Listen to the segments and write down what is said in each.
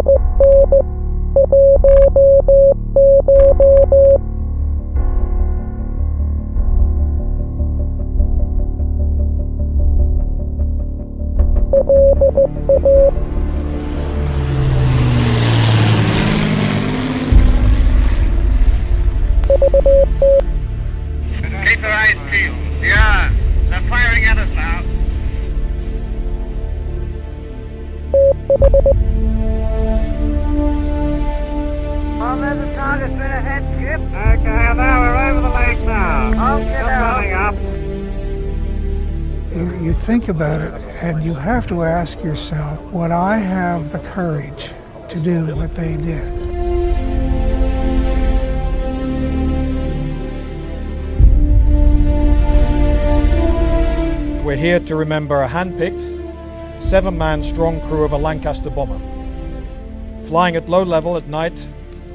Keep your eyes peeled. Yeah, they're firing at us now. There's a target straight ahead, Skip. Okay, now we're over the lake now. Okay, coming up. You think about it, and you have to ask yourself, would I have the courage to do what they did? We're here to remember a hand-picked, 7-man strong crew of a Lancaster bomber, flying at low level at night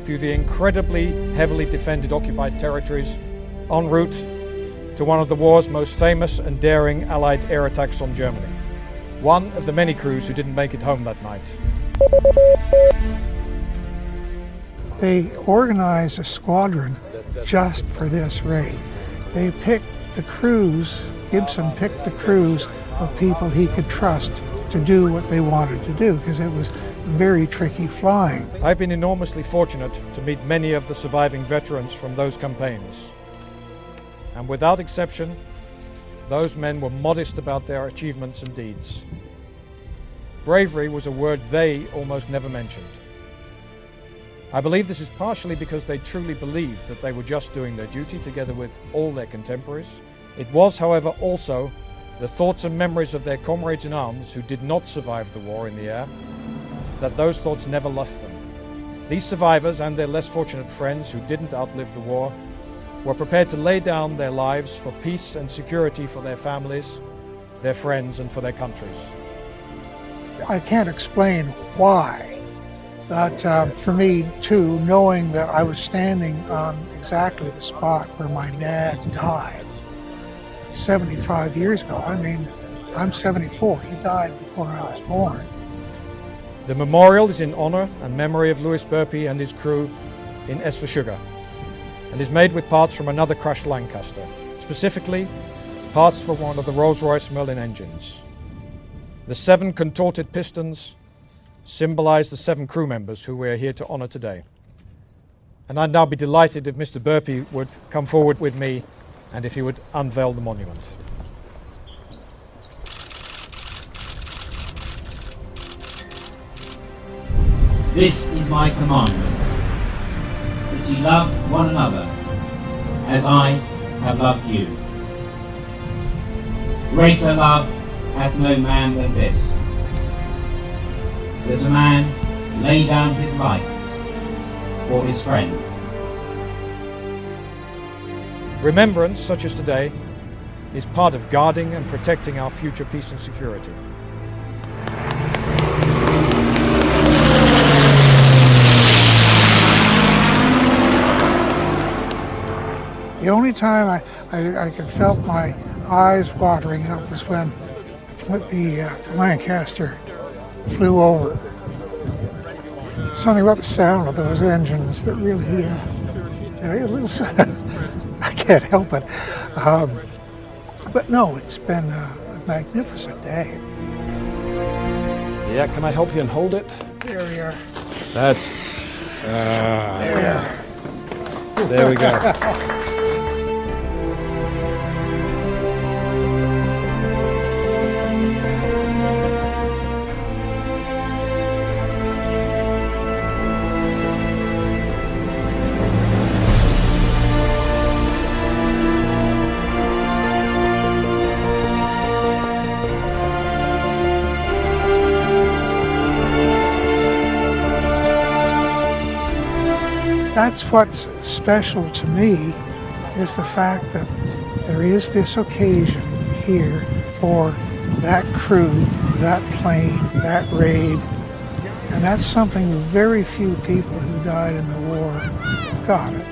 through the incredibly heavily defended occupied territories en route to one of the war's most famous and daring Allied air attacks on Germany. One of the many crews who didn't make it home that night. They organized a squadron just for this raid. They picked the crews, Gibson picked the crews of people he could trust to do what they wanted to do, because it was very tricky flying. I've been enormously fortunate to meet many of the surviving veterans from those campaigns. And without exception, those men were modest about their achievements and deeds. Bravery was a word they almost never mentioned. I believe this is partially because they truly believed that they were just doing their duty together with all their contemporaries. It was, however, also the thoughts and memories of their comrades in arms who did not survive the war in the air, that those thoughts never left them. These survivors and their less fortunate friends who didn't outlive the war were prepared to lay down their lives for peace and security for their families, their friends, and for their countries. I can't explain why, but for me too, knowing that I was standing on exactly the spot where my dad died 75 years ago. I mean, I'm 74. He died before I was born. The memorial is in honor and memory of Louis Burpee and his crew in S for Sugar, and is made with parts from another crashed Lancaster, specifically parts for one of the Rolls-Royce Merlin engines. The 7 contorted pistons symbolize the 7 crew members who we are here to honor today. And I'd now be delighted if Mr. Burpee would come forward with me and if he would unveil the monument. This is my commandment, that ye love one another, as I have loved you. Greater love hath no man than this, that a man lay down his life for his friends. Remembrance, such as today, is part of guarding and protecting our future peace and security. The only time I could felt my eyes watering up was when the Lancaster flew over. Something about the sound of those engines that really, I can't help it. But no, it's been a magnificent day. Yeah, can I help you and hold it? Here we are. That's... There. There we go. That's what's special to me, is the fact that there is this occasion here for that crew, that plane, that raid, and that's something very few people who died in the war got it.